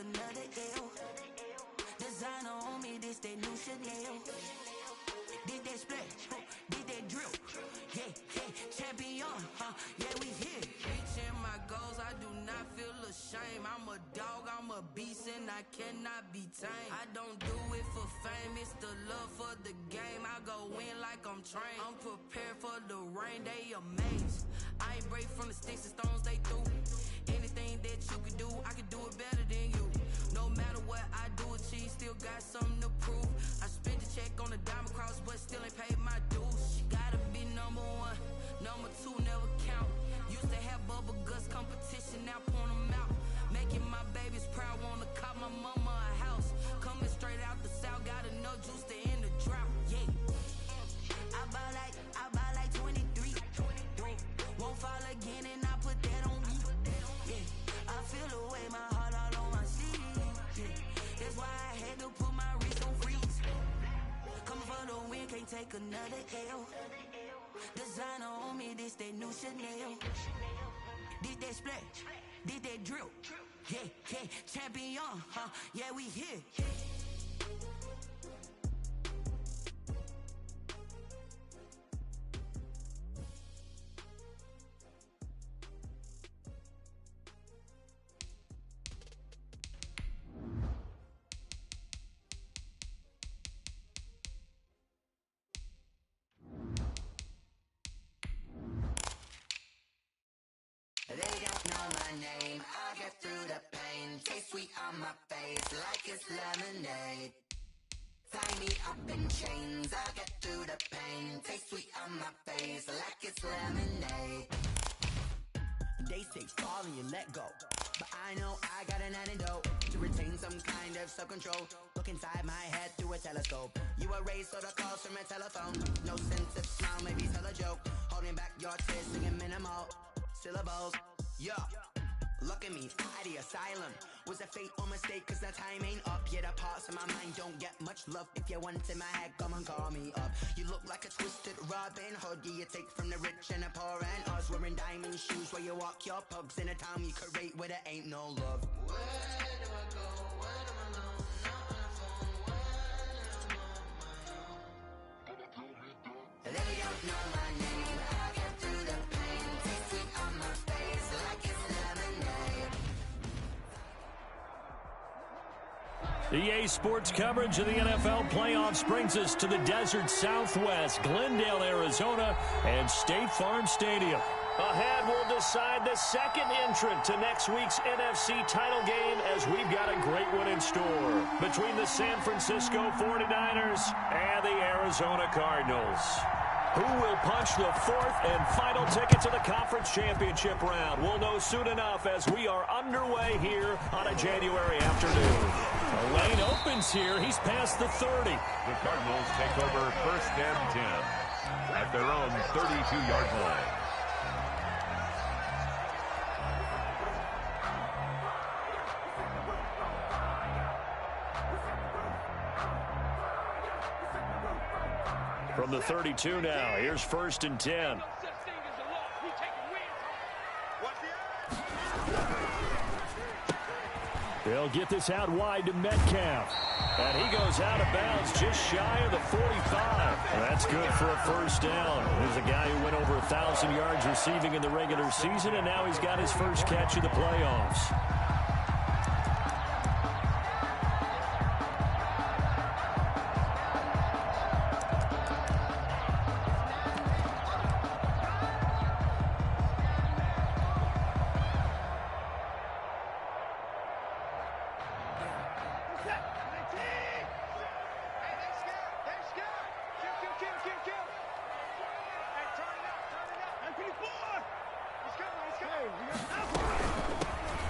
another L. Designer on me, this that new Chanel. Did that splash, did that drill. Yeah, champion, yeah, we here. Reaching my goals, I do not feel ashamed. I'm a dog, I'm a beast, and I cannot be tamed. I don't do it for fame, it's the love for the game. I go in like I'm trained. I'm prepared for the rain, they amazed. I ain't break from the sticks and stones they threw. Anything that you can do, I can do it better than you. No matter what I do, achieve, still got something to prove. I spent the check on the diamond cross, but still ain't paid my dues. Gotta be number one, number two never count. Used to have bubble guts competition, now point them out. Making my babies proud, wanna cop my mama a house. Coming straight out the south, got enough juice to end the drought. Yeah, I buy like 23. Won't fall again, and I put that on me. Yeah, I feel the way, my heart all on my sleeve. Yeah, that's why I had to put my wrist on freeze. Coming for the win, can't take another L. Designer on me, this that new Chanel. Did that splash, did that drill. Yeah, champion, yeah, we here. They don't know my name, I'll get through the pain. Taste sweet on my face like it's lemonade. Tie me up in chains, I'll get through the pain. Taste sweet on my face like it's lemonade. They say fall and you let go, but I know I got an antidote to retain some kind of self-control. Look inside my head through a telescope. You erase all the calls from a telephone. No sense of smile, maybe tell a joke. Holding back your tears, singing minimal syllables. Yeah, look at me, at the asylum. Was a fate or mistake, cause the time ain't up. Yeah, the parts of my mind don't get much love. If you want in my head, come and call me up. You look like a twisted Robin Hood. Yeah, you take from the rich and the poor and us. Wearing diamond shoes where you walk your pugs in a town you could rate where there ain't no love. Where do I go? When I'm alone? Not on the phone. When I'm on my own. They don't know my name. I get through the pain. Taste sweet on my face like it's lemonade. EA Sports coverage of the NFL playoffs brings us to the desert Southwest, Glendale, Arizona, and State Farm Stadium. Ahead, we'll decide the second entrant to next week's NFC title game as we've got a great one in store between the San Francisco 49ers and the Arizona Cardinals. Who will punch the fourth and final ticket to the conference championship round? We'll know soon enough as we are underway here on a January afternoon. The lane opens here. He's past the 30. The Cardinals take over first and 10 at their own 32-yard line. From the 32 now, here's first and 10. They'll get this out wide to Metcalf. And he goes out of bounds just shy of the 45. That's good for a first down. There's a guy who went over 1,000 yards receiving in the regular season, and now he's got his first catch of the playoffs.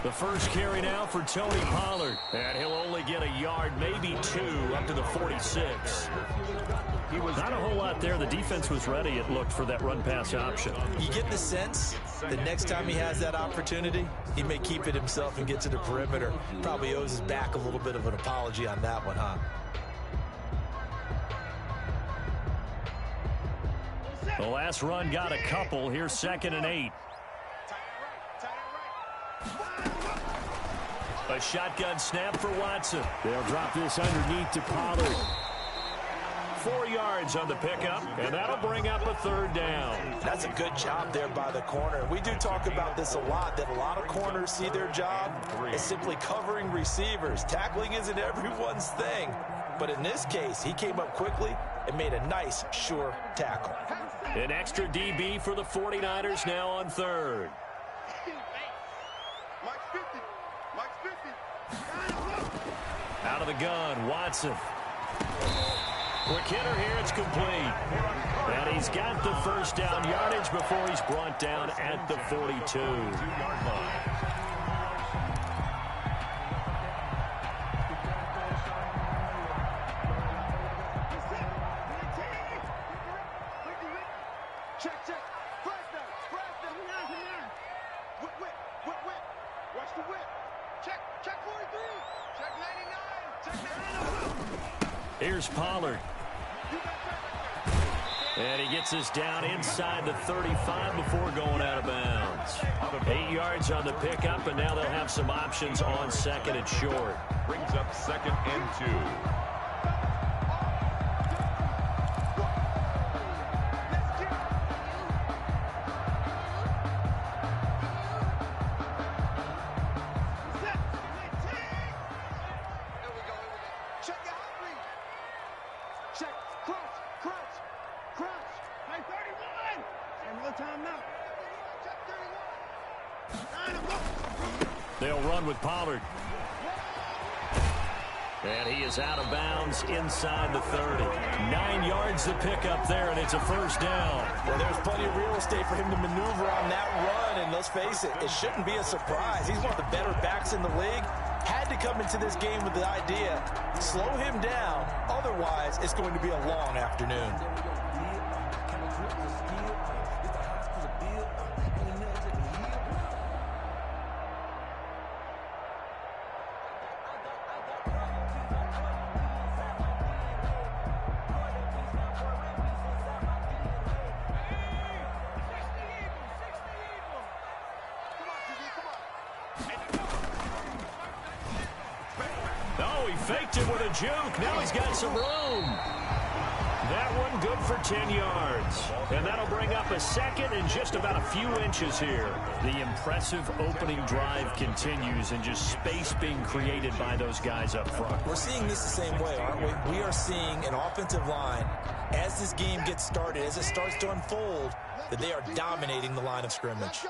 The first carry now for Tony Pollard. And he'll only get a yard, maybe two, up to the 46. Not a whole lot there. The defense was ready, it looked, for that run-pass option. You get the sense that next time he has that opportunity, he may keep it himself and get to the perimeter. Probably owes his back a little bit of an apology on that one, huh? The last run got a couple. Here's 2nd and 8. A shotgun snap for Watson. They'll drop this underneath to Pollard. 4 yards on the pickup, and that'll bring up a third down. That's a good job there by the corner. We do talk about this a lot, that a lot of corners see their job as simply covering receivers. Tackling isn't everyone's thing. But in this case, he came up quickly and made a nice, sure tackle. An extra DB for the 49ers now on third. Out of the gun, Watson. Quick hitter here, it's complete. And he's got the first down yardage before he's brought down at the 42-yard line. Here's Pollard. And he gets us down inside the 35 before going out of bounds. 8 yards on the pickup, and now they'll have some options on second and short. Brings up 2nd and 2. They'll run with Pollard. And he is out of bounds inside the 30. 9 yards to pick up there, and it's a first down. Well, there's plenty of real estate for him to maneuver on that run, and let's face it, it shouldn't be a surprise. He's one of the better backs in the league. Had to come into this game with the idea, slow him down, otherwise it's going to be a long afternoon. Faked it with a juke. Now he's got some room. That one good for 10 yards. And that'll bring up a second and just about a few inches here. The impressive opening drive continues, and just space being created by those guys up front. We're seeing this the same way, aren't we? We are seeing an offensive line, as this game gets started, as it starts to unfold, that they are dominating the line of scrimmage.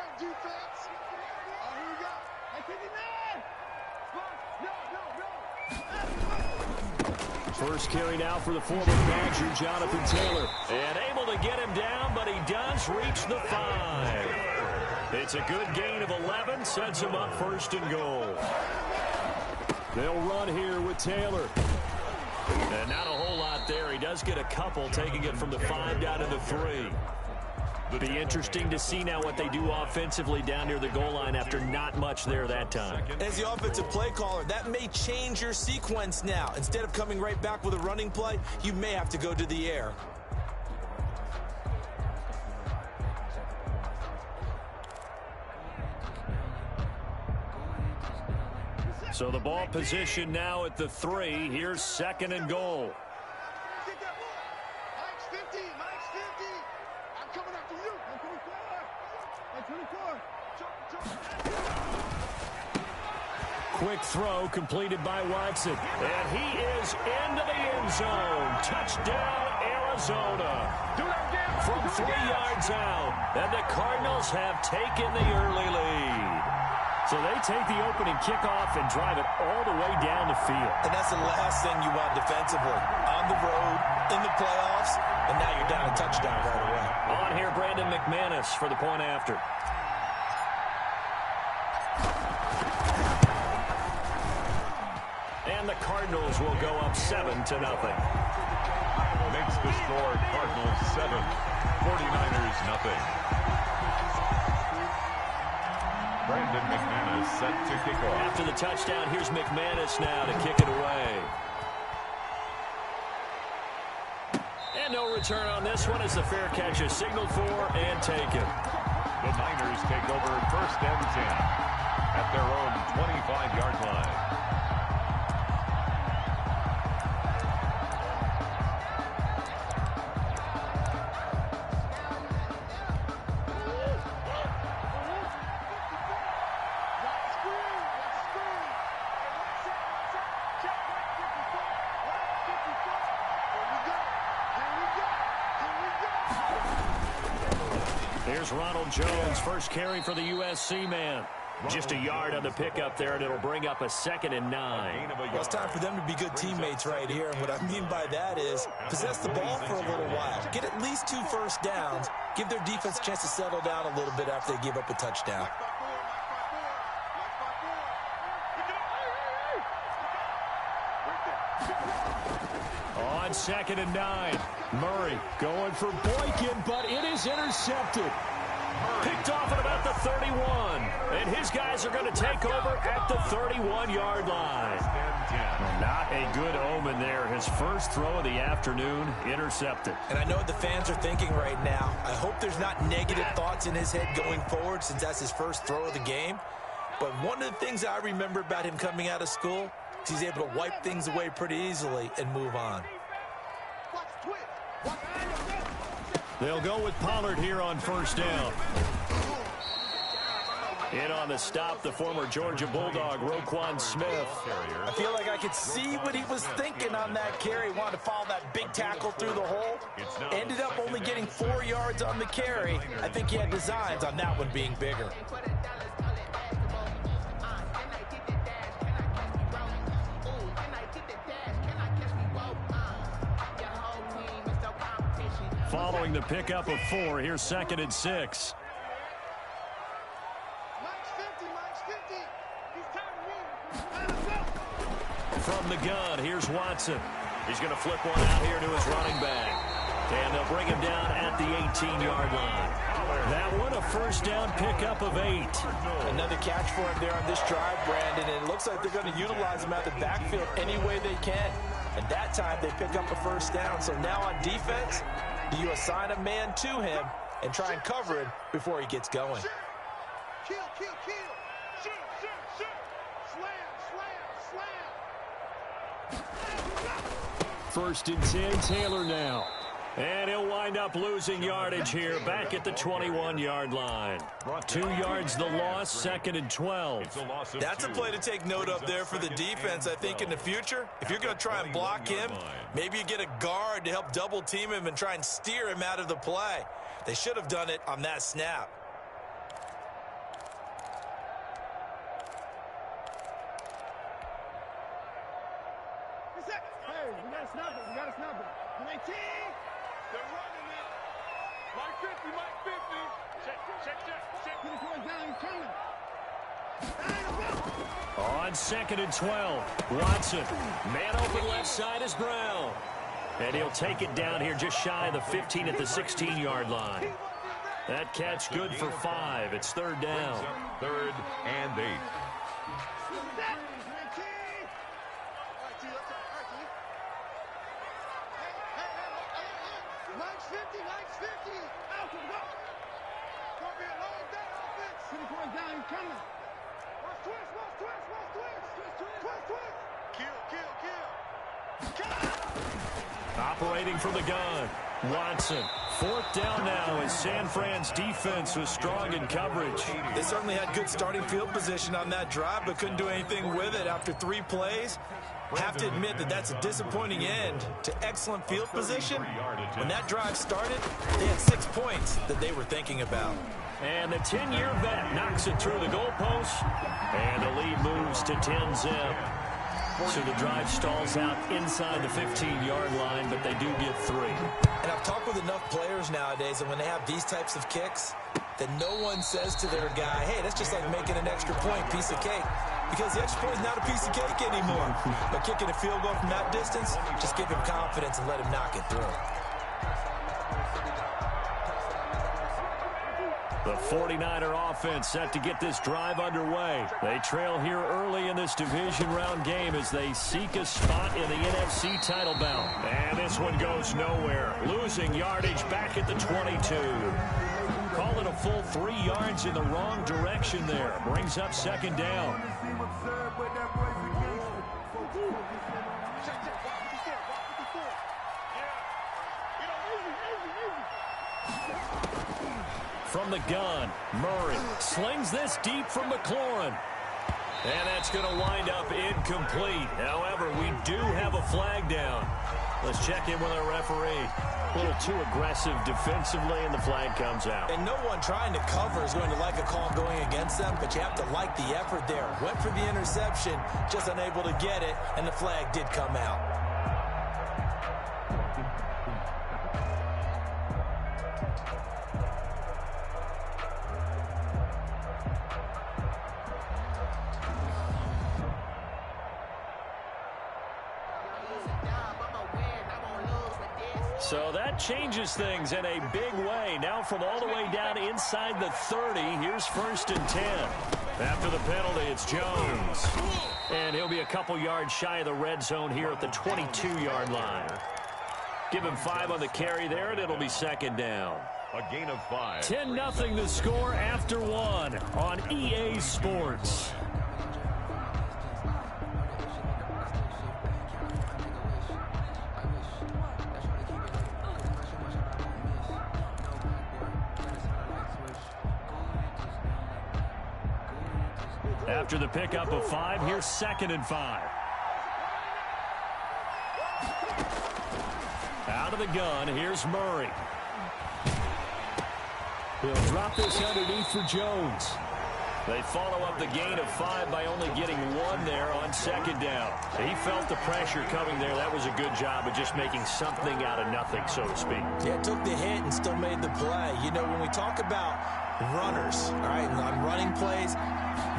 First carry now for the former Badger, Jonathan Taylor. And able to get him down, but he does reach the 5. It's a good gain of 11, sets him up first and goal. They'll run here with Taylor. And not a whole lot there. He does get a couple, taking it from the 5 down to the 3. It'll be interesting to see now what they do offensively down near the goal line after not much there that time. As the offensive play caller, that may change your sequence now. Instead of coming right back with a running play, you may have to go to the air. So the ball position now at the 3. Here's second and goal. Quick throw completed by Watson. And he is into the end zone. Touchdown, Arizona. From 3 yards out. And the Cardinals have taken the early lead. So they take the opening kickoff and drive it all the way down the field. And that's the last thing you want defensively. On the road, in the playoffs, and now you're down a touchdown right away. On here, Brandon McManus for the point after. And the Cardinals will go up 7-0. Makes the score Cardinals 7, 49ers nothing. Brandon McManus set to kick off. After the touchdown, here's McManus now to kick it away. And no return on this one as the fair catch is signaled for and taken. The Niners take over 1st and 10. at their own 25-yard line. Here's Ronald Jones, first carry for the USC man. Just a yard on the pickup there, and it'll bring up a 2nd and 9. Well, it's time for them to be good teammates right here. And what I mean by that is possess the ball for a little while. Get at least 2 first downs. Give their defense a chance to settle down a little bit after they give up a touchdown. On 2nd and 9, Murray going for Boykin, but it is intercepted. Picked off at about the 31, and his guys are going to take over at the 31-yard line. Not a good omen there. His first throw of the afternoon intercepted. And I know what the fans are thinking right now. I hope there's not negative thoughts in his head going forward since that's his first throw of the game. But one of the things I remember about him coming out of school is he's able to wipe things away pretty easily and move on. They'll go with Pollard here on first down. In on the stop, the former Georgia Bulldog, Roquan Smith. I feel like I could see what he was thinking on that carry. Wanted to follow that big tackle through the hole. Ended up only getting 4 yards on the carry. I think he had designs on that one being bigger. Following the pickup of 4, here's 2nd and 6. From the gun, here's Watson. He's going to flip one out here to his running back. And they'll bring him down at the 18-yard line. That one, a first down pickup of 8. Another catch for him there on this drive, Brandon, and it looks like they're going to utilize him out the backfield any way they can. And that time they pick up a first down. So now on defense, do you assign a man to him and try and cover him before he gets going? Kill, kill, kill. Shoot, shoot, shoot. Slam, slam, slam. First and 10, Taylor now. And he'll wind up losing yardage here back at the 21-yard line. 2 yards the loss, 2nd and 12. That's a play to take note of there for the defense. I think in the future, if you're going to try and block him, maybe you get a guard to help double team him and try and steer him out of the play. They should have done it on that snap. Hey, we got to snap it. We got to snap it. 19. They're running it. Mike 50, Mike 50. Check. Put it towards down, he's coming. On 2nd and 12, Watson. Man open left side is Brown. And he'll take it down here just shy of the 15 at the 16-yard line. That catch good for 5. It's 3rd down. 3rd and 8. Mike's 50, Mike's 50. Out, go. Gonna be a long day offense. Put it towards down, he's coming. Watch twist. Kill. Operating from the gun, Watson. 4th down now as San Fran's defense was strong in coverage. They certainly had good starting field position on that drive, but couldn't do anything with it after 3 plays. Have to admit that that's a disappointing end to excellent field position. When that drive started, they had 6 points that they were thinking about. And the 10-year vet knocks it through the goalpost, and the lead moves to 10-zip. So the drive stalls out inside the 15-yard line, but they do get 3. And I've talked with enough players nowadays, and when they have these types of kicks, that no one says to their guy, hey, that's just like making an extra point, piece of cake. Because the extra point is not a piece of cake anymore. But kicking a field goal from that distance, just give him confidence and let him knock it through. The 49er offense set to get this drive underway. They trail here early in this division round game as they seek a spot in the NFC title bout. And this one goes nowhere. Losing yardage back at the 22. Call it a full 3 yards in the wrong direction there. Brings up second down. From the gun, Murray slings this deep from McLaurin. And that's going to wind up incomplete. However, we do have a flag down. Let's check in with our referee. A little too aggressive defensively, and the flag comes out. And no one trying to cover is going to like a call going against them, but you have to like the effort there. Went for the interception, just unable to get it, and the flag did come out. So that changes things in a big way. Now from all the way down inside the 30, here's 1st and 10. After the penalty, it's Jones. And he'll be a couple yards shy of the red zone here at the 22-yard line. Give him 5 on the carry there, and it'll be second down. A gain of 5. 10-0 the score after 1 on EA Sports. After the pickup of 5, here's 2nd and 5. Out of the gun, here's Murray. He'll drop this underneath for Jones. They follow up the gain of 5 by only getting 1 there on 2nd down. He felt the pressure coming there. That was a good job of just making something out of nothing, so to speak. Yeah, took the hit and still made the play. You know, when we talk about runners, all right, on running plays,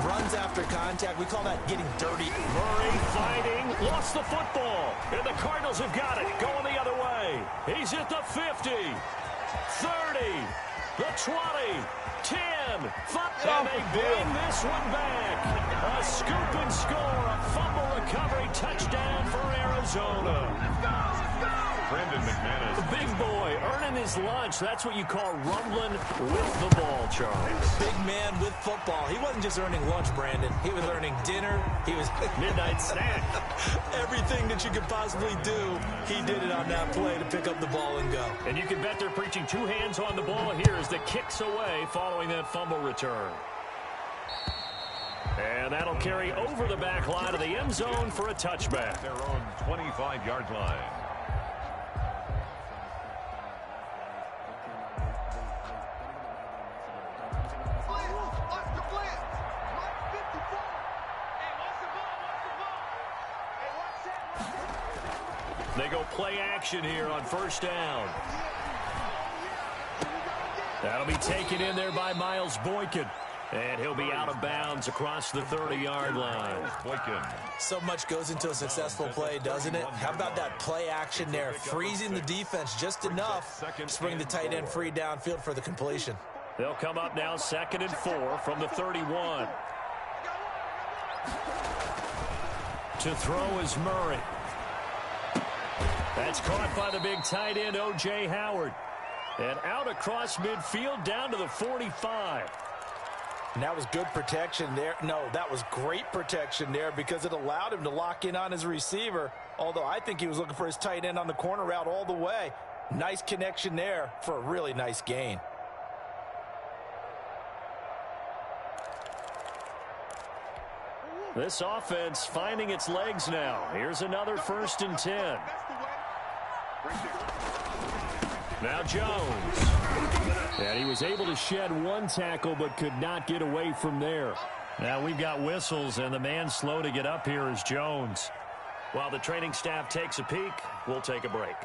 runs after contact, we call that getting dirty. Murray fighting, lost the football, and the Cardinals have got it, going the other way. He's at the 50, 30, the 20, 10, 5, and they bring this one back. A scoop and score, a fumble recovery, touchdown for Arizona. Brandon McManus. The big boy earning his lunch. That's what you call rumbling with the ball, Charles. Big man with football. He wasn't just earning lunch, Brandon. He was earning dinner. He was midnight snack. Everything that you could possibly do, he did it on that play to pick up the ball and go. And you can bet they're preaching 2 hands on the ball here as the kicks away following that fumble return. And that'll carry over the back line of the end zone for a touchback. Their own 25-yard line. They go play action here on 1st down. That'll be taken in there by Miles Boykin. And he'll be out of bounds across the 30-yard line. Boykin. So much goes into a successful play, doesn't it? How about that play action there? Freezing the defense just enough to bring the tight end free downfield for the completion. They'll come up now 2nd and 4 from the 31. To throw is Murray. That's caught by the big tight end, O.J. Howard. And out across midfield down to the 45. And that was good protection there. No, that was great protection there because it allowed him to lock in on his receiver. Although I think he was looking for his tight end on the corner route all the way. Nice connection there for a really nice gain. This offense finding its legs now. Here's another 1st and 10. Now Jones. And he was able to shed 1 tackle but could not get away from there. Now we've got whistles, and the man slow to get up here is Jones. While the training staff takes a peek, we'll take a break.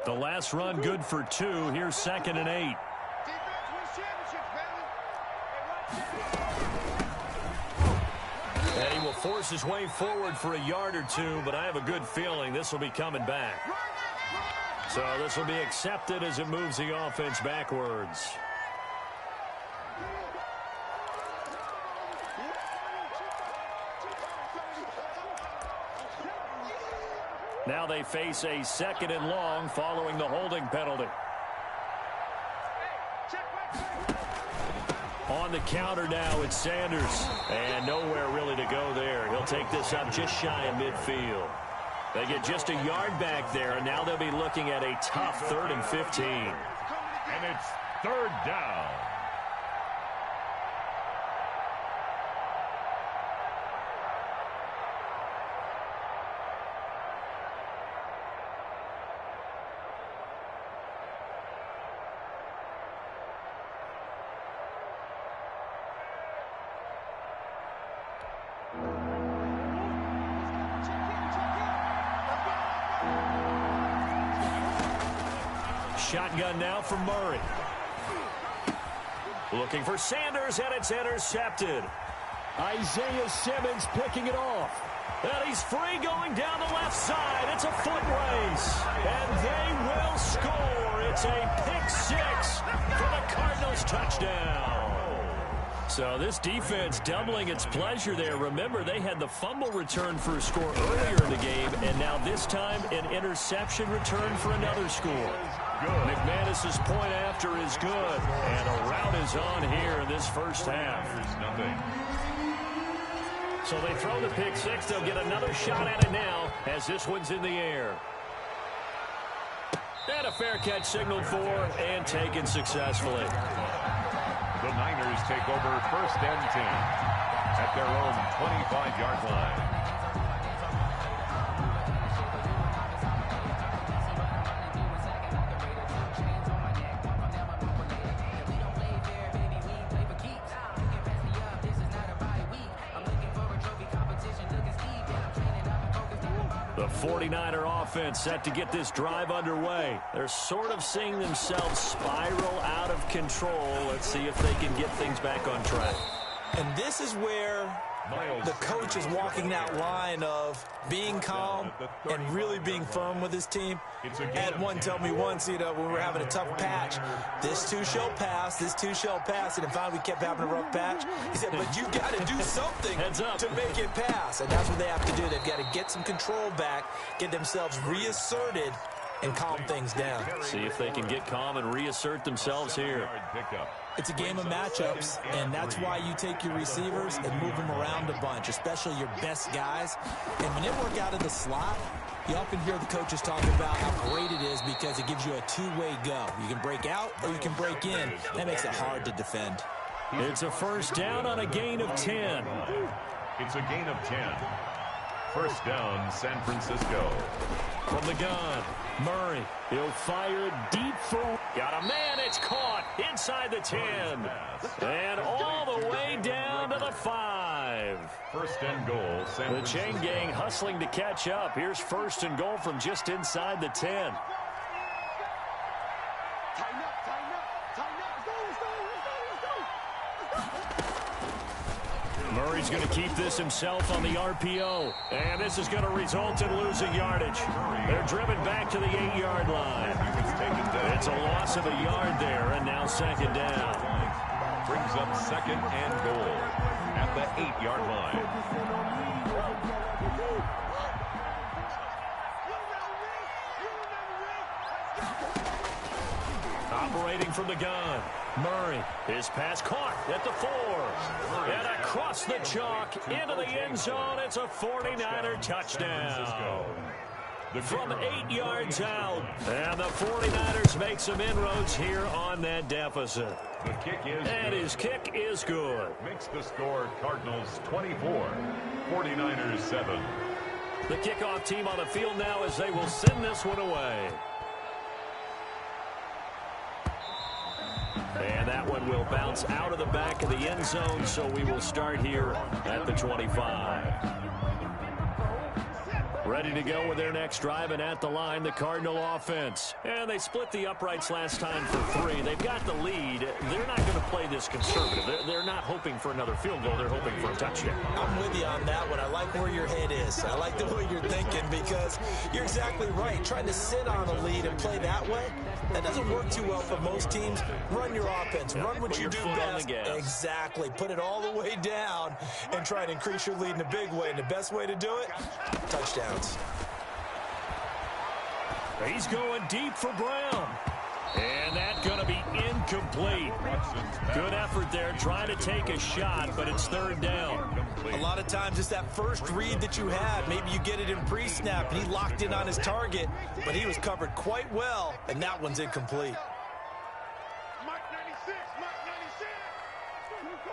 The last run good for 2. Here's 2nd and 8. And he will force his way forward for a yard or 2, but I have a good feeling this will be coming back. So this will be accepted as it moves the offense backwards. Now they face a 2nd and long following the holding penalty. On the counter now, it's Sanders. And nowhere really to go there. He'll take this up just shy of midfield. They get just a yard back there, and now they'll be looking at a tough 3rd and 15. And it's 3rd down. Shotgun now for Murray. Looking for Sanders, and it's intercepted. Isaiah Simmons picking it off. And he's free going down the left side. It's a foot race. And they will score. It's a pick 6 for the Cardinals touchdown. So this defense doubling its pleasure there. Remember, they had the fumble return for a score earlier in the game, and now this time an interception return for another score. McManus's point after is good, and a rout is on here in this first half. So they throw the pick 6. They'll get another shot at it now as this one's in the air. And a fair catch signaled for and taken successfully. The Niners take over 1st and 10 at their own 25-yard line. The 49er offense set to get this drive underway. They're sort of seeing themselves spiral out of control. Let's see if they can get things back on track. And this is where the coach is walking that line of being calm and really being firm with his team. I had one tell me once, when we were having a tough patch, this too shall pass, this too shall pass. And finally we kept having a rough patch. He said, but you got to do something to make it pass. And that's what they have to do. They've got to get some control back, get themselves reasserted, and calm things down. See if they can get calm and reassert themselves here. It's a game of matchups, and that's why you take your receivers and move them around a bunch, especially your best guys. And when they work out of the slot, you often hear the coaches talk about how great it is because it gives you a two-way go. You can break out or you can break in. That makes it hard to defend. It's a 1st down on a gain of 10. It's a gain of 10. 1st down, San Francisco. From the gun, Murray. He'll fire deep for... Got a man, it's caught inside the 10. And all the way down to the 5. 1st and goal, San The chain gang hustling to catch up. Here's 1st and goal from just inside the 10. Murray's going to keep this himself on the RPO. And this is going to result in losing yardage. They're driven back to the 8-yard line. It's a loss of a yard there, and now 2nd down. Brings up 2nd and goal at the 8-yard line. Operating from the gun. Murray, his pass caught at the 4. And across the chalk into the end zone. It's a 49er touchdown. From 8 yards out. And the 49ers make some inroads here on that deficit. The kick is and good. His kick is good. Makes the score Cardinals 24, 49ers 7. The kickoff team on the field now as they will send this one away. And that one will bounce out of the back of the end zone, so we will start here at the 25. Ready to go with their next drive, and at the line, the Cardinal offense. And they split the uprights last time for 3. They've got the lead. They're not going to play this conservative. They're not hoping for another field goal. They're hoping for a touchdown. I'm with you on that one. I like where your head is. I like the way you're thinking because you're exactly right. Trying to sit on a lead and play that way, that doesn't work too well for most teams. Run your offense. Run what you do best. Exactly. Put it all the way down and try to increase your lead in a big way. And the best way to do it, touchdowns. He's going deep for Brown. And that's going to be incomplete. Good effort there trying to take a shot, but it's third down. A lot of times it's that first read that you had. Maybe you get it in pre-snap, and he locked in on his target, but he was covered quite well, and that one's incomplete. Mike 96, Mike 96. 24.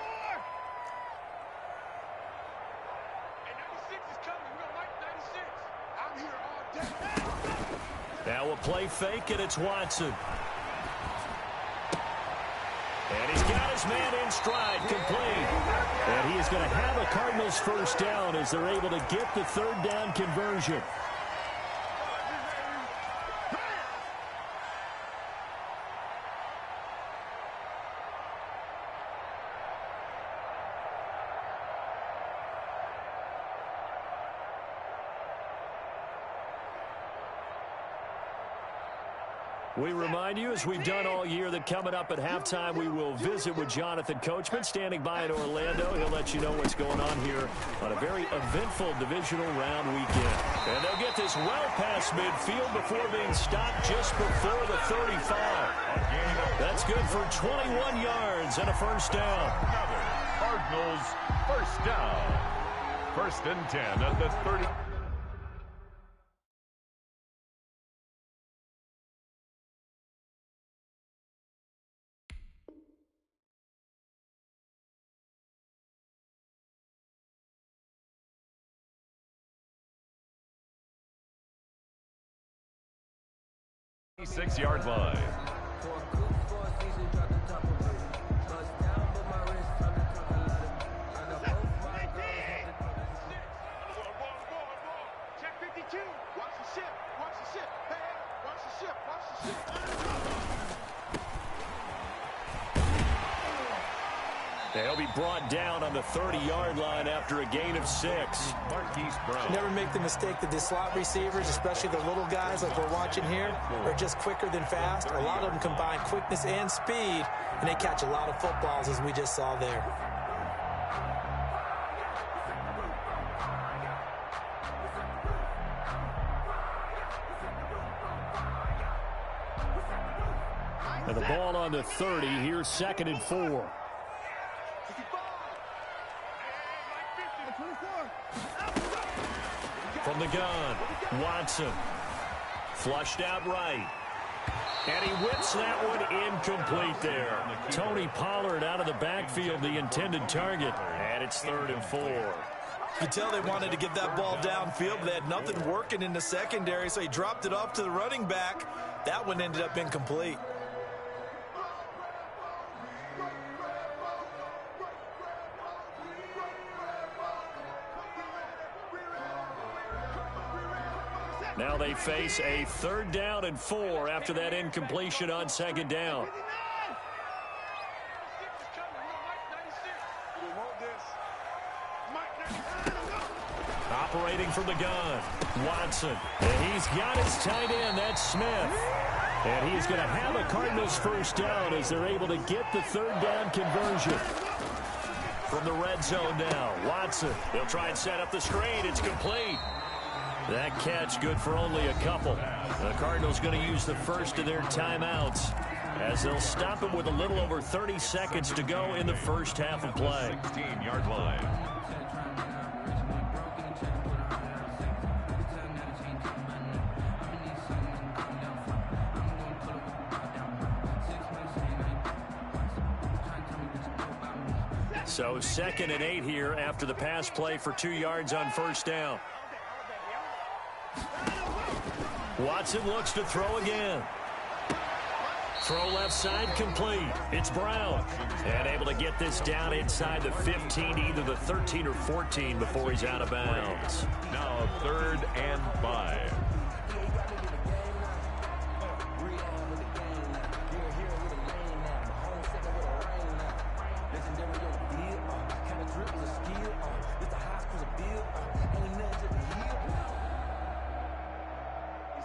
Hey, 96 is coming. We got Mike 96. I'm here all day. Now a play fake, and it's Watson. And he's got his man in stride, complete. And he is going to have a Cardinals first down as they're able to get the third down conversion. We remind you, as we've done all year, that coming up at halftime, we will visit with Jonathan Coachman, standing by in Orlando. He'll let you know what's going on here on a very eventful divisional round weekend. And they'll get this well past midfield before being stopped just before the 35. That's good for 21 yards and a first down. Cardinals first down. 1st and 10 at the 30. Six-yard line. Check 52. Watch the ship. Watch the ship. Hey, watch the ship. Watch the ship. They'll be brought down on the 30-yard line after a gain of 6. Marquise Brown. Never make the mistake that the slot receivers, especially the little guys like we're watching here, are just quicker than fast. A lot of them combine quickness and speed, and they catch a lot of footballs, as we just saw there. And the ball on the 30. Here's 2nd and 4. From the gun, Watson. Flushed out right. And he whips that one incomplete there. Tony Pollard out of the backfield, the intended target. And it's 3rd and 4. You could tell they wanted to get that ball downfield, but they had nothing working in the secondary, so he dropped it off to the running back. That one ended up incomplete. Now they face a 3rd down and 4 after that incompletion on 2nd down. Operating from the gun, Watson. And he's got his tight end, that's Smith. And he's going to have a Cardinals first down as they're able to get the 3rd down conversion. From the red zone now, Watson. They'll try and set up the screen. It's complete. That catch good for only a couple. The Cardinals going to use the first of their timeouts as they'll stop him with a little over 30 seconds to go in the first half of play. 16-yard line. So 2nd and 8 here after the pass play for 2 yards on first down. Watson looks to throw again. Throw left side complete. It's Brown. And able to get this down inside the 15, either the 13 or 14 before he's out of bounds. Now 3rd and 5.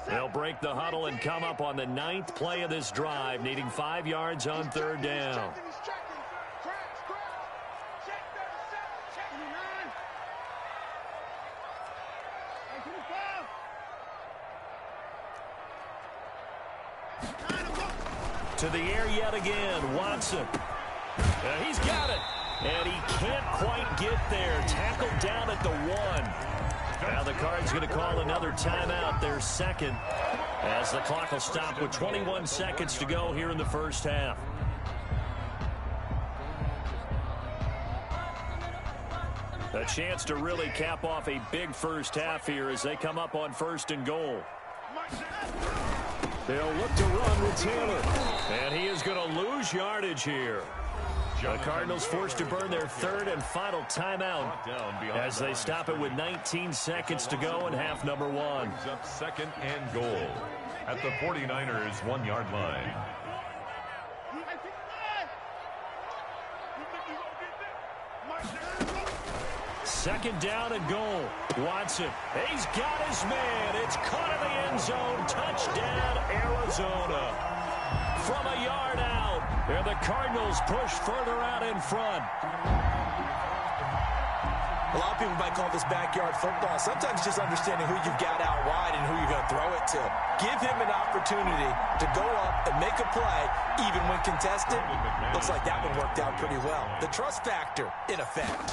They'll break the huddle and come up on the 9th play of this drive, needing 5 yards on 3rd down. To the air yet again. Watson. He's got it. And he can't quite get there. Tackled down at the 1. Now the Cards going to call another timeout, their second, as the clock will stop with 21 seconds to go here in the first half. A chance to really cap off a big first half here as they come up on 1st and goal. They'll look to run with Taylor. And he is going to lose yardage here. The Cardinals forced to burn their 3rd and final timeout as they stop it with 19 seconds to go in half number 1. Brings up 2nd and goal at the 49ers 1-yard line. Second down and goal. Watson. He's got his man. It's caught in the end zone. Touchdown, Arizona. From a yard out. And the Cardinals push further out in front. A lot of people might call this backyard football. Sometimes just understanding who you've got out wide and who you're going to throw it to. Give him an opportunity to go up and make a play, even when contested. Looks like that one worked out pretty well. The trust factor, in effect.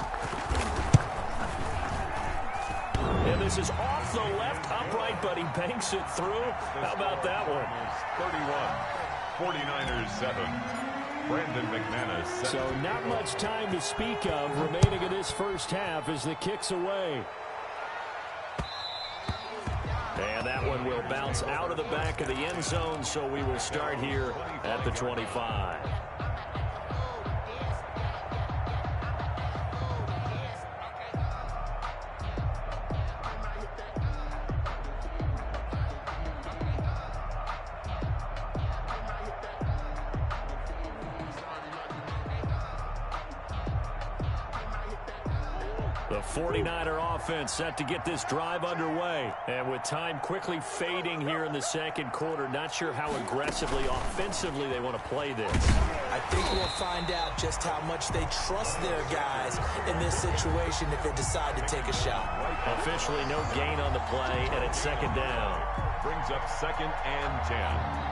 And this is off the left upright, but he banks it through. How about that one? 31, 49ers 7. Brandon McManus. So not much time to speak of remaining in this first half as the kick's away. And that one will bounce out of the back of the end zone, so we will start here at the 25. The 49er offense set to get this drive underway. And with time quickly fading here in the second quarter, not sure how aggressively, offensively they want to play this. I think we'll find out just how much they trust their guys in this situation if they decide to take a shot. Officially no gain on the play, and it's second down. Brings up 2nd and 10.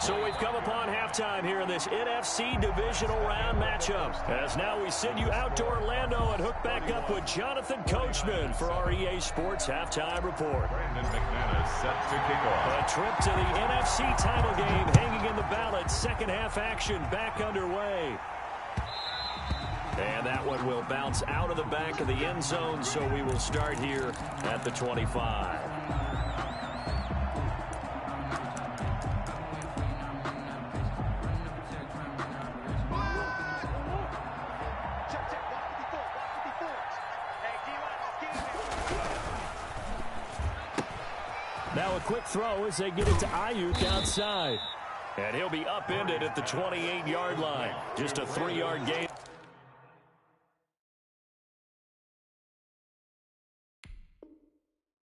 So we've come upon halftime here in this NFC divisional round matchup. As now we send you out to Orlando and hook back up with Jonathan Coachman for our EA Sports Halftime Report. Brandon McManus set to kick off. A trip to the NFC title game hanging in the balance. Second half action back underway. And that one will bounce out of the back of the end zone, so we will start here at the 25. Now a quick throw as they get it to Ayuk outside. And he'll be upended at the 28-yard line. Just a 3-yard gain.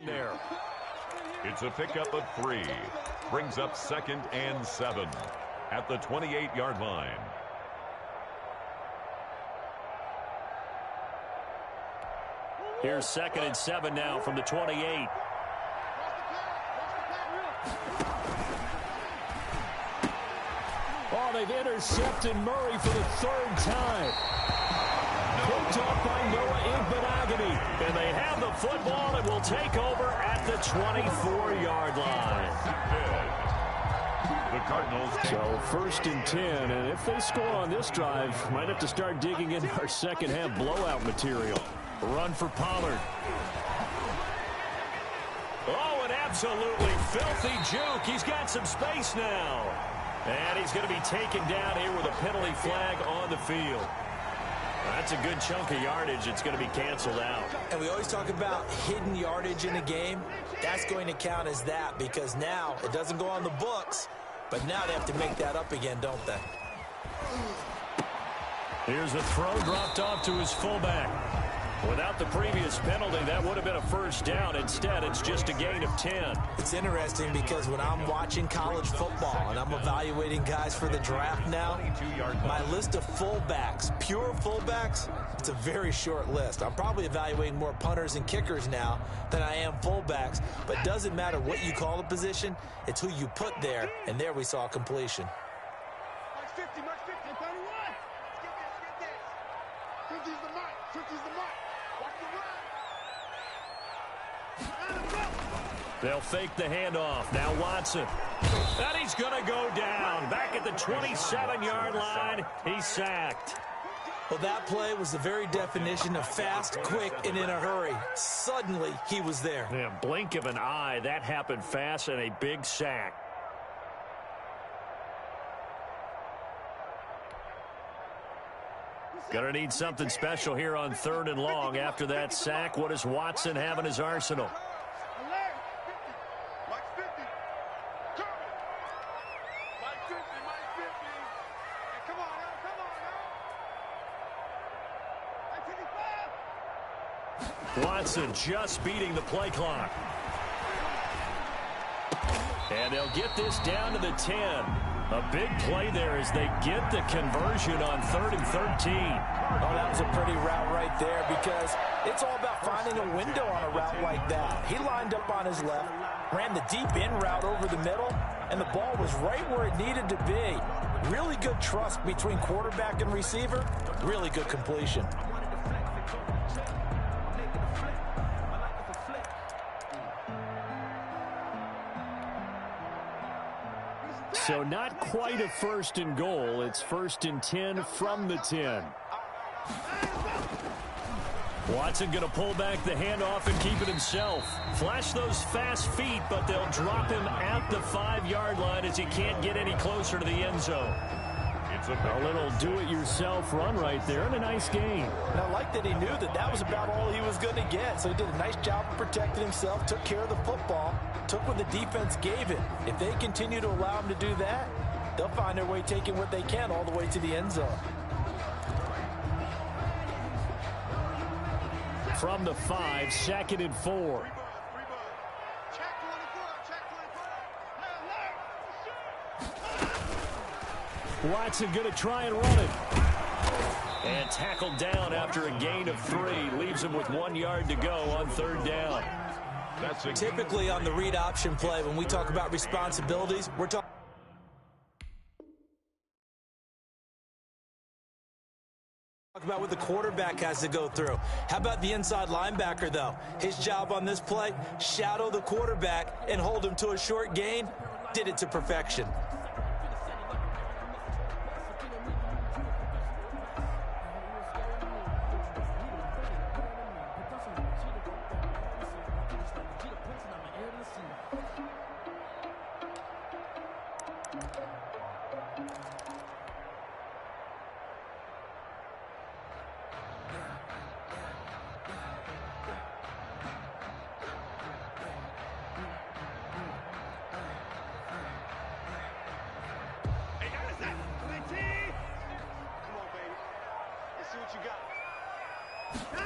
There. It's a pickup of 3. Brings up 2nd and 7 at the 28-yard line. Here's 2nd and 7 now from the 28. Oh, they've intercepted Murray for the 3rd time. Picked off by Noah Igbenogany. And they have the football and will take over at the 24-yard line. The Cardinals. So 1st and 10, and if they score on this drive, might have to start digging into our second half blowout material. Run for Pollard. Oh, an absolutely filthy juke. He's got some space now. And he's going to be taken down here with a penalty flag on the field. That's a good chunk of yardage. It's going to be canceled out. And we always talk about hidden yardage in a game. That's going to count as that because now it doesn't go on the books, but now they have to make that up again, don't they? Here's a throw dropped off to his fullback. Without the previous penalty, that would have been a first down. Instead, it's just a gain of 10. It's interesting because when I'm watching college football and I'm evaluating guys for the draft now, my list of fullbacks, pure fullbacks, it's a very short list. I'm probably evaluating more punters and kickers now than I am fullbacks, but it doesn't matter what you call the position, it's who you put there, and there we saw completion. 50, Mark 50. 31. Get this. 50's the mark. 50's the mark. Watch the run. They'll fake the handoff. Now Watson. And he's going to go down. Back at the 27-yard line. He's sacked. Well, that play was the very definition of fast, quick, and in a hurry. Suddenly, he was there. Yeah, blink of an eye. That happened fast and a big sack. Gonna need something special here on 3rd and long. After that sack, what does Watson have in his arsenal? Watson just beating the play clock. And they'll get this down to the 10. A big play there as they get the conversion on 3rd and 13. Oh, that was a pretty route right there because it's all about finding a window on a route like that. He lined up on his left, ran the deep in route over the middle, and the ball was right where it needed to be. Really good trust between quarterback and receiver. Really good completion. So not quite a 1st and goal. It's 1st and 10 from the 10. Watson going to pull back the handoff and keep it himself. Flash those fast feet, but they'll drop him at the 5-yard line as he can't get any closer to the end zone. A little do-it-yourself run right there and a nice game. And I like that he knew that that was about all he was going to get. So he did a nice job of protecting himself, took care of the football, took what the defense gave him. If they continue to allow him to do that, they'll find their way taking what they can all the way to the end zone. From the 5, 2nd and 4. Watson going to try and run it. And tackled down after a gain of 3. Leaves him with 1 yard to go on 3rd down. Typically on the read option play, when we talk about responsibilities, we're talking about what the quarterback has to go through. How about the inside linebacker, though? His job on this play, shadow the quarterback and hold him to a short gain. Did it to perfection.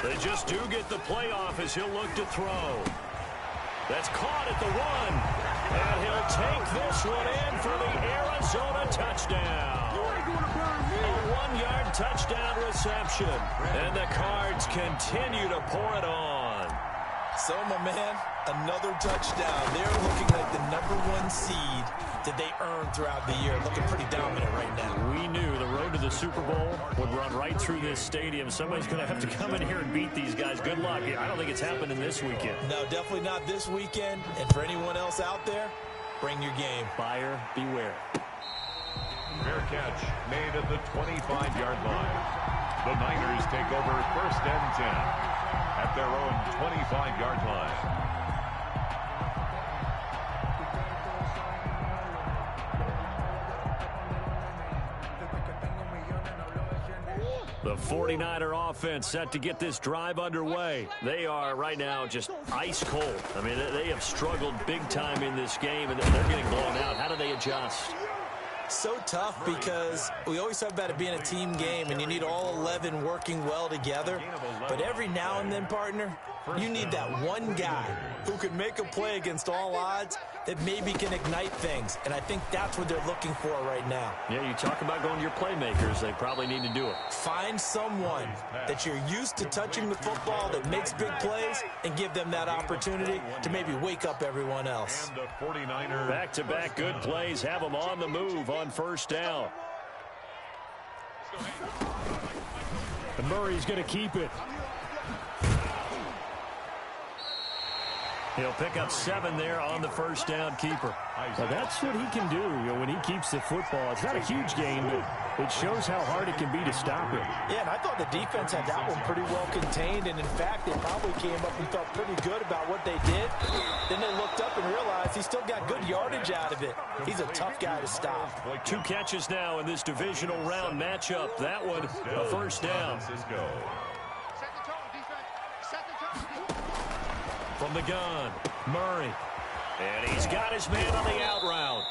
They just do get the playoff as he'll look to throw. That's caught at the 1. And he'll take this one in for the Arizona touchdown. A 1-yard touchdown reception. And the Cards continue to pour it on. So, my man, another touchdown. They're looking like the #1 seed that they earned throughout the year. Looking pretty dominant right now. We knew the road to the Super Bowl would run right through this stadium. Somebody's going to have to come in here and beat these guys. Good luck. I don't think it's happening this weekend. No, definitely not this weekend. And for anyone else out there, bring your game. Buyer beware. Fair catch made at the 25-yard line. The Niners take over 1st and 10 at their own 25-yard line. The 49er offense set to get this drive underway. They are right now just ice cold. I mean, they have struggled big time in this game, and they're getting blown out. How do they adjust? So tough because we always talk about it being a team game, and you need all 11 working well together. But every now and then, partner, you need that one guy who can make a play against all odds that maybe can ignite things. And I think that's what they're looking for right now. Yeah, you talk about going to your playmakers. They probably need to do it. Find someone that you're used to touching the football that makes big plays and give them that opportunity to maybe wake up everyone else. Back-to-back good plays have them on the move on 1st down. And Murray's going to keep it. He'll pick up 7 there on the first down keeper. Well, that's what he can do, when he keeps the football. It's not a huge gain, but it shows how hard it can be to stop it. Yeah, and I thought the defense had that one pretty well contained, and in fact, they probably came up and felt pretty good about what they did. Then they looked up and realized he still got good yardage out of it. He's a tough guy to stop. 2 catches now in this divisional round matchup. That one, a first down. From the gun, Murray. And he's got his man on the out route.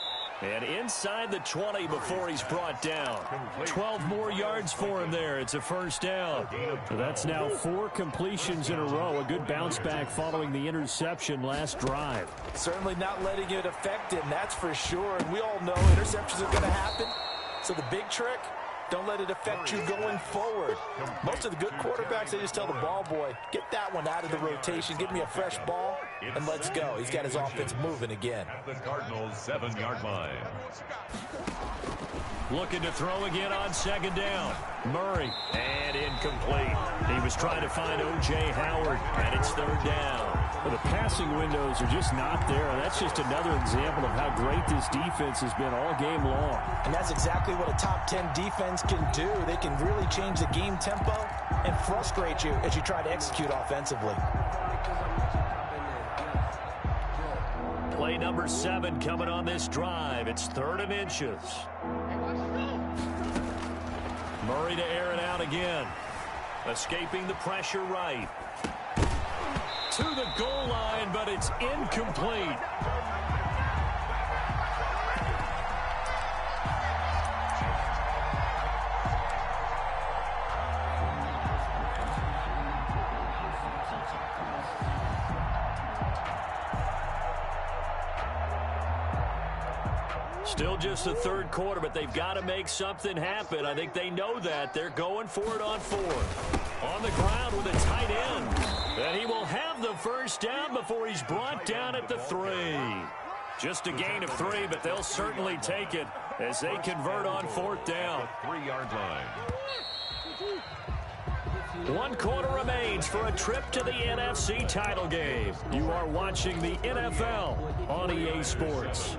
And inside the 20 before he's brought down. 12 more yards for him there. It's a first down. So that's now 4 completions in a row. A good bounce back following the interception last drive. Certainly not letting it affect him, that's for sure. And we all know interceptions are going to happen. So the big trick, don't let it affect you going forward. Most of the good quarterbacks, they just tell the ball boy, get that one out of the rotation, give me a fresh ball, and let's go. He's got his offense moving again. The Cardinals' 7-yard line. Looking to throw again on second down. Murray, and incomplete. He was trying to find O.J. Howard, and it's third down. Well, the passing windows are just not there. That's just another example of how great this defense has been all game long. And that's exactly what a top 10 defense can do. They can really change the game tempo and frustrate you as you try to execute offensively. Play number 7 coming on this drive. It's 3rd and inches. Murray to air it out again. Escaping the pressure right. To the goal line, but it's incomplete. Still just the 3rd quarter, but they've got to make something happen. I think they know that. They're going for it on 4th. On the ground with a tight end. And he will have the first down before he's brought down at the 3. Just a gain of 3, but they'll certainly take it as they convert on 4th down. 3-yard line. 1 quarter remains for a trip to the NFC title game. You are watching the NFL on EA Sports.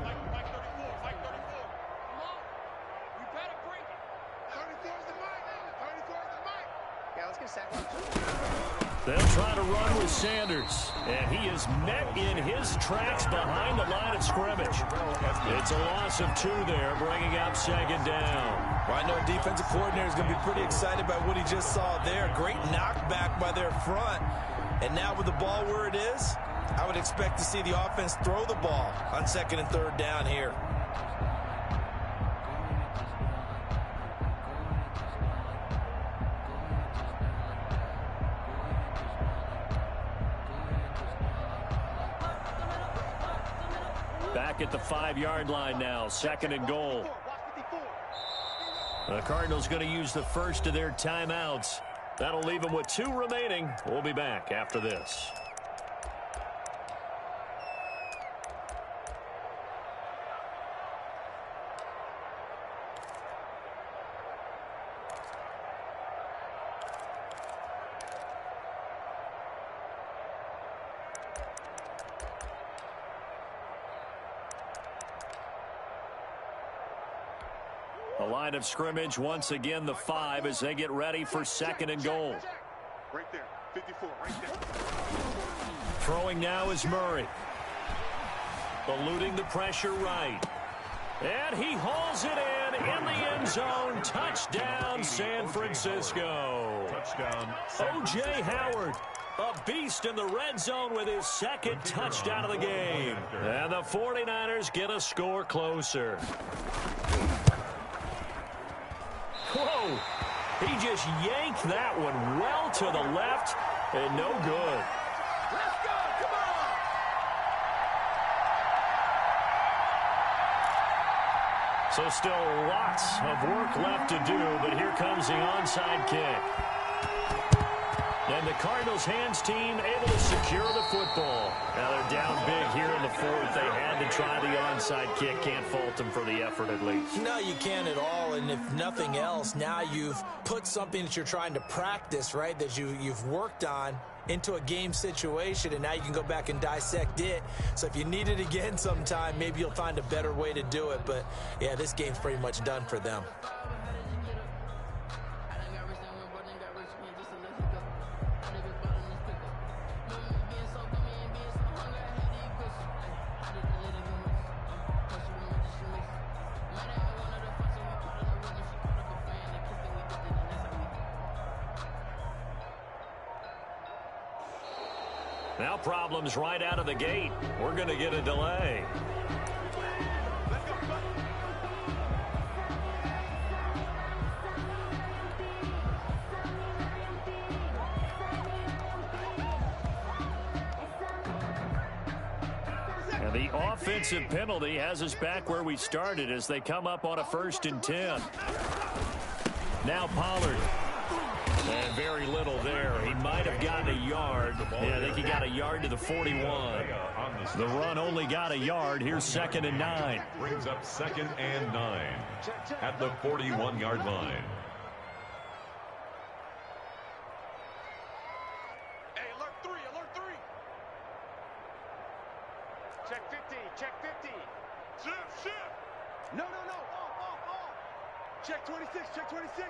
They'll try to run with Sanders, and he is met in his tracks behind the line of scrimmage. It's a loss of 2 there, bringing up second down. Well, I know a defensive coordinator is going to be pretty excited by what he just saw there. Great knockback by their front. And now with the ball where it is, I would expect to see the offense throw the ball on 2nd and 3rd down here. Back at the 5-yard line now, 2nd and goal. The Cardinals going to use the first of their timeouts. That'll leave them with 2 remaining. We'll be back after this. The line of scrimmage, once again, the 5 as they get ready for 2nd and goal. Right there, 54, right there. Throwing now is Murray. Eluding the pressure right. And he hauls it in the end zone. Touchdown, San Francisco. Touchdown. O.J. Howard, a beast in the red zone with his 2nd touchdown of the game. And the 49ers get a score closer. Whoa! He just yanked that one well to the left and no good. Let's go, come on! So still lots of work left to do, but here comes the onside kick. And the Cardinals' hands team able to secure the football. Now they're down big here in the fourth. They had to try the onside kick. Can't fault them for the effort at least. No, you can't at all. And if nothing else, now you've put something that you're trying to practice, right, that you've worked on into a game situation, and now you can go back and dissect it. So if you need it again sometime, maybe you'll find a better way to do it. But, yeah, this game's pretty much done for them. Now problems right out of the gate. We're going to get a delay. And the offensive penalty has us back where we started as they come up on a 1st and 10. Now Pollard. And very little there. He might have gotten a yard. Yeah, I think he got a yard to the 41. The run only got a yard. Here's 2nd and 9. Brings up 2nd and 9 at the 41-yard line. Hey, alert 3, alert 3. Check 50, check 50. Shift. No. Check 26, check 26.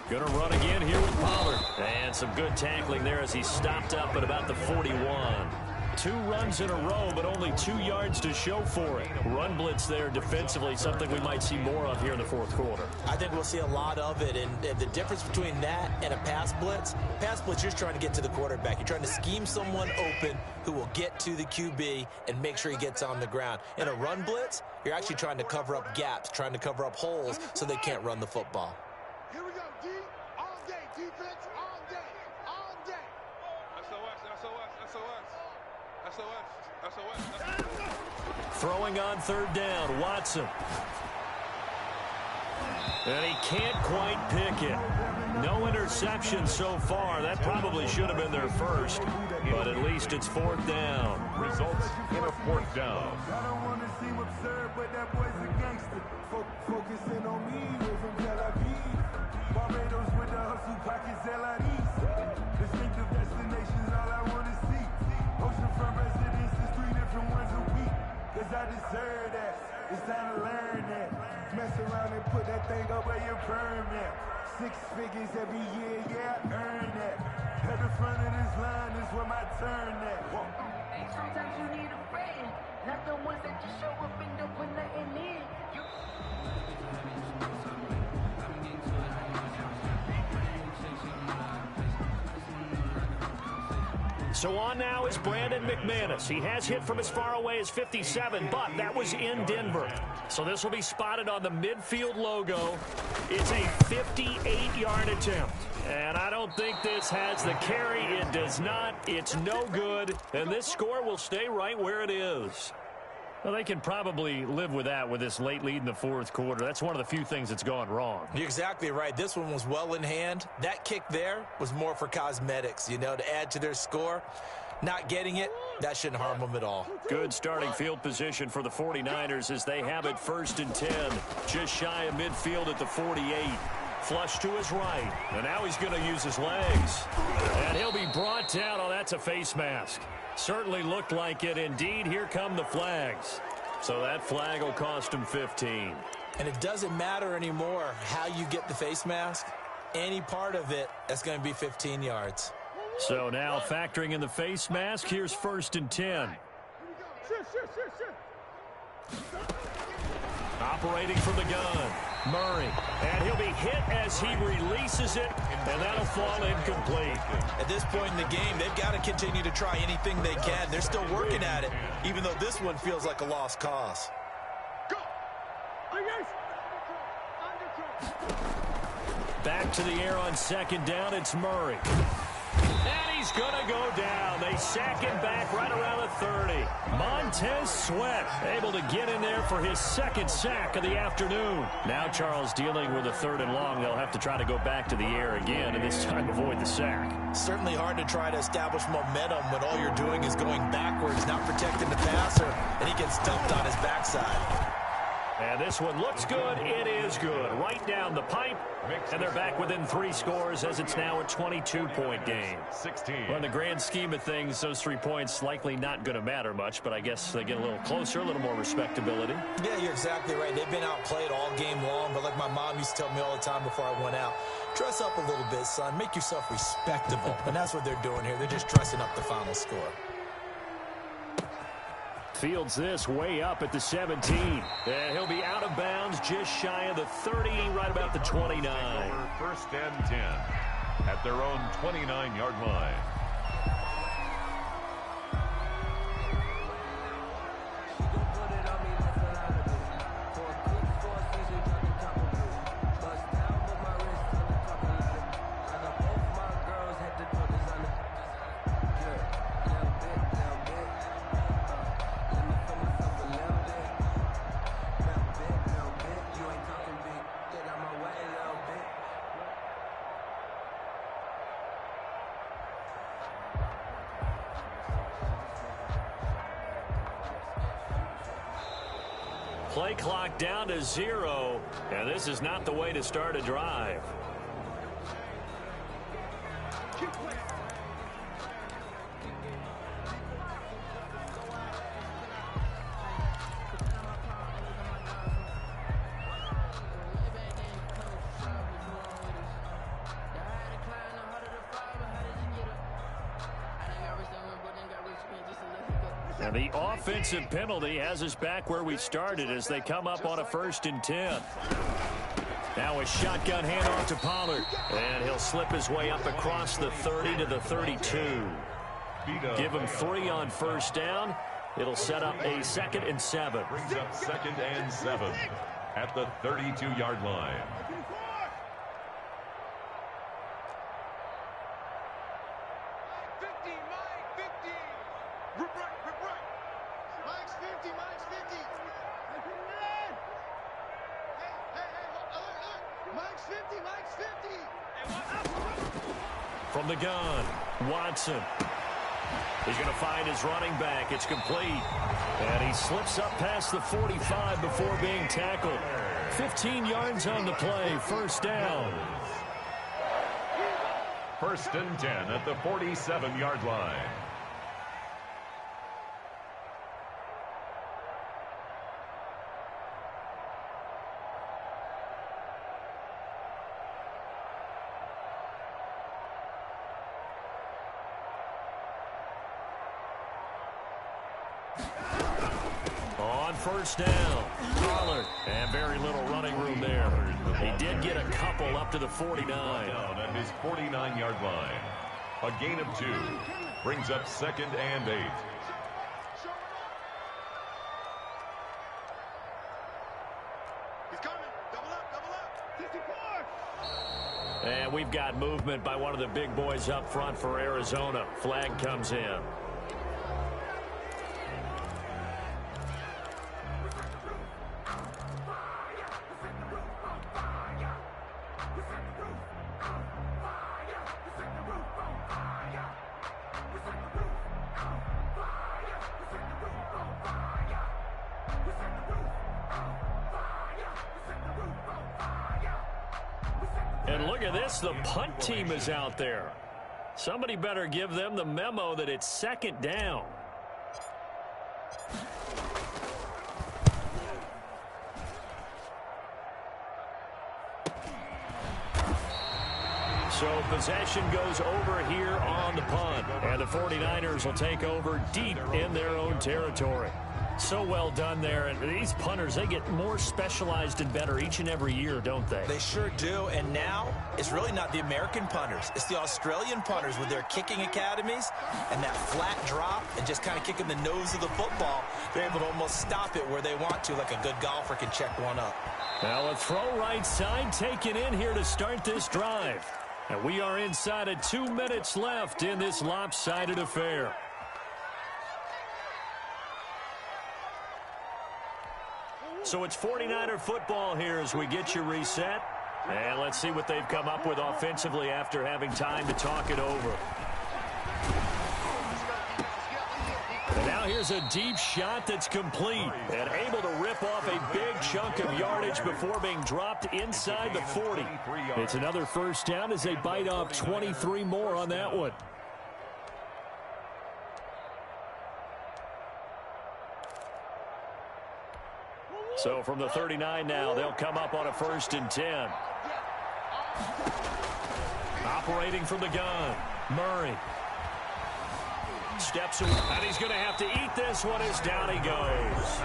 Going to run again here with Pollard. And some good tackling there as he stopped up at about the 41. 2 runs in a row, but only 2 yards to show for it. Run blitz there defensively, something we might see more of here in the 4th quarter. I think we'll see a lot of it, and the difference between that and a pass blitz, you're just trying to get to the quarterback. You're trying to scheme someone open who will get to the QB and make sure he gets on the ground. In a run blitz, you're actually trying to cover up gaps, trying to cover up holes so they can't run the football. Here we go, D. All day, defense, all day, all day. SOS. Throwing on 3rd down, Watson. And he can't quite pick it. No interception so far. That probably should have been their first, but at least it's 4th down. Results in a 4th down. I don't want to seem absurd, but that boy's a gangster. Focusing on me, we're from Tel Aviv. Barbados with the hustle pockets, LIDs. Distinctive destinations, all I want to see. Oceanfront residences, 3 different ones a week. Cause I deserve that. It's time to learn that. Mess around and put that thing up where your permit. 6 figures every year, yeah, I earn that. At the front of this line is where my turn at. Sometimes you need a friend, not the ones that just show up and don't put nothing in. So on now is Brandon McManus. He has hit from as far away as 57, but that was in Denver. So this will be spotted on the midfield logo. It's a 58-yard attempt. And I don't think this has the carry. It does not. It's no good. And this score will stay right where it is. Well, they can probably live with that with this late lead in the 4th quarter. That's one of the few things that's gone wrong. You're exactly right. This one was well in hand. That kick there was more for cosmetics, to add to their score. Not getting it, that shouldn't harm them at all. Good starting field position for the 49ers as they have it 1st and 10. Just shy of midfield at the 48. Flush to his right. And now he's going to use his legs. And he'll be brought down. Oh, that's a face mask. Certainly looked like it. Indeed, here come the flags. So that flag will cost him 15. And it doesn't matter anymore how you get the face mask. Any part of it, that's going to be 15 yards. So now factoring in the face mask, here's 1st and 10. Operating from the gun, Murray. And he'll be hit as he releases it, and that'll fall incomplete. At this point in the game, they've got to continue to try anything they can. They're still working at it, even though this one feels like a lost cause. Back to the air on 2nd down, it's Murray. And he he's going to go down. They sack him back right around the 30. Montez Sweat able to get in there for his second sack of the afternoon. Now Charles dealing with a 3rd and long. They'll have to try to go back to the air again, and this time avoid the sack. Certainly hard to try to establish momentum when all you're doing is going backwards, not protecting the passer, and he gets dumped on his backside. And this one looks good. It is good. Right down the pipe. And they're back within 3 scores as it's now a 22-point game. 16. Well, in the grand scheme of things, those 3 points likely not going to matter much, but I guess they get a little closer, a little more respectability. Yeah, you're exactly right. They've been outplayed all game long, but like my mom used to tell me all the time before I went out, dress up a little bit, son. Make yourself respectable. And that's what they're doing here. They're just dressing up the final score. Fields this way up at the 17. And he'll be out of bounds just shy of the 30, right about the 29. 1st and 10 at their own 29-yard line. Play clock down to 0, and this is not the way to start a drive. And the offensive penalty has us back where we started as they come up on a 1st and 10. Now a shotgun handoff to Pollard. And he'll slip his way up across the 30 to the 32. Give him 3 on 1st down. It'll set up a 2nd and 7. Brings up 2nd and 7 at the 32-yard line. From the gun, Watson. He's going to find his running back. It's complete. And he slips up past the 45 before being tackled. 15 yards on the play. 1st down. 1st and 10 at the 47-yard line. On 1st down, Pollard, and very little running room there. He did get a couple up to the 49. Down at his 49-yard line. A gain of 2 brings up 2nd and 8. He's coming. Double up. 54. And we've got movement by one of the big boys up front for Arizona. Flag comes in. And look at this, the punt team is out there. Somebody better give them the memo that it's 2nd down. So possession goes over here on the punt. And the 49ers will take over deep in their own territory. So well done there. And these punters, they get more specialized and better each and every year, don't they? They sure do. And now it's really not the American punters. It's the Australian punters with their kicking academies and that flat drop and just kind of kicking the nose of the football. They're able to almost stop it where they want to, like a good golfer can check one up. Now a throw right side taken in here to start this drive. And we are inside of 2 minutes left in this lopsided affair. So it's 49er football here as we get you reset. And let's see what they've come up with offensively after having time to talk it over. And now here's a deep shot that's complete and able to rip off a big chunk of yardage before being dropped inside the 40. It's another first down as they bite off 23 more on that one. So from the 39 now, they'll come up on a 1st and 10. Operating from the gun, Murray. Steps away, and he's going to have to eat this one as down he goes.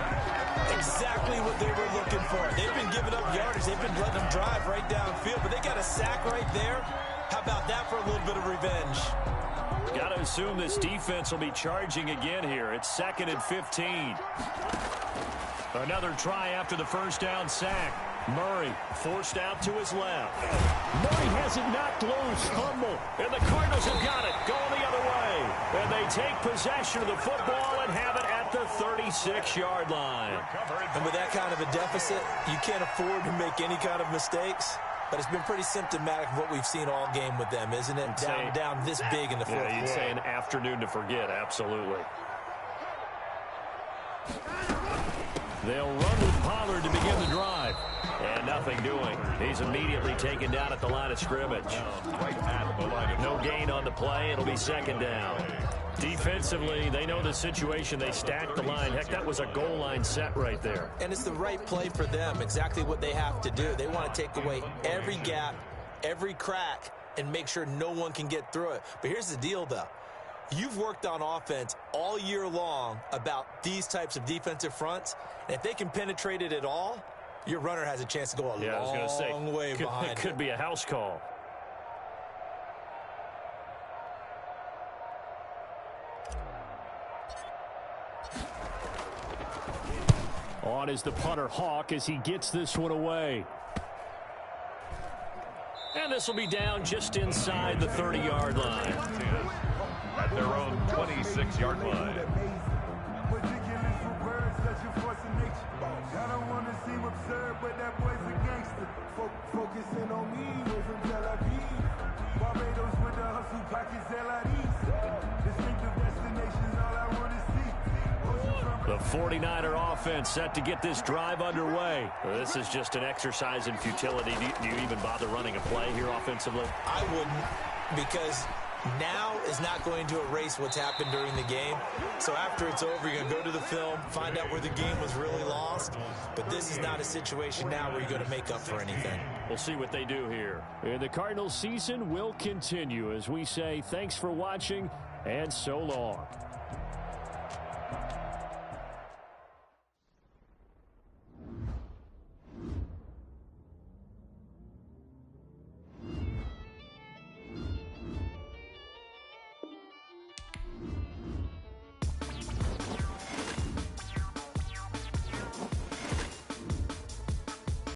Exactly what they were looking for. They've been giving up yardage. They've been letting them drive right downfield, but they got a sack right there. How about that for a little bit of revenge? Got to assume this defense will be charging again here. It's 2nd and 15. Another try after the first down sack. Murray forced out to his left. Murray has it knocked loose. Fumble. And the Cardinals have got it. Going the other way. And they take possession of the football and have it at the 36-yard line. And with that kind of a deficit, you can't afford to make any kind of mistakes. But it's been pretty symptomatic of what we've seen all game with them, isn't it? Down this big in the fourth quarter. You'd say an afternoon to forget, absolutely. They'll run with Pollard to begin the drive. And nothing doing. He's immediately taken down at the line of scrimmage. No gain on the play. It'll be 2nd down. Defensively, they know the situation. They stacked the line. Heck, that was a goal line set right there. And it's the right play for them. Exactly what they have to do. They want to take away every gap, every crack, and make sure no one can get through it. But here's the deal, though. You've worked on offense all year long about these types of defensive fronts. And if they can penetrate it at all, your runner has a chance to go a long way behind it. Could be a house call. On is the punter Hawk as he gets this one away. And this will be down just inside the 30-yard line. At their own 26-yard line. I don't want to seem absurd, but that boy's a gangster. Focusing on me, we're from Tel Aviv. Barbados with the hustle pockets, LIDs. Distinctive destinations, all I want to see. The 49er offense set to get this drive underway. This is just an exercise in futility. Do you even bother running a play here offensively? I wouldn't, because now is not going to erase what's happened during the game. So after it's over, you're going to go to the film, find out where the game was really lost. But this is not a situation now where you're going to make up for anything. We'll see what they do here. And the Cardinals season will continue as we say thanks for watching and so long.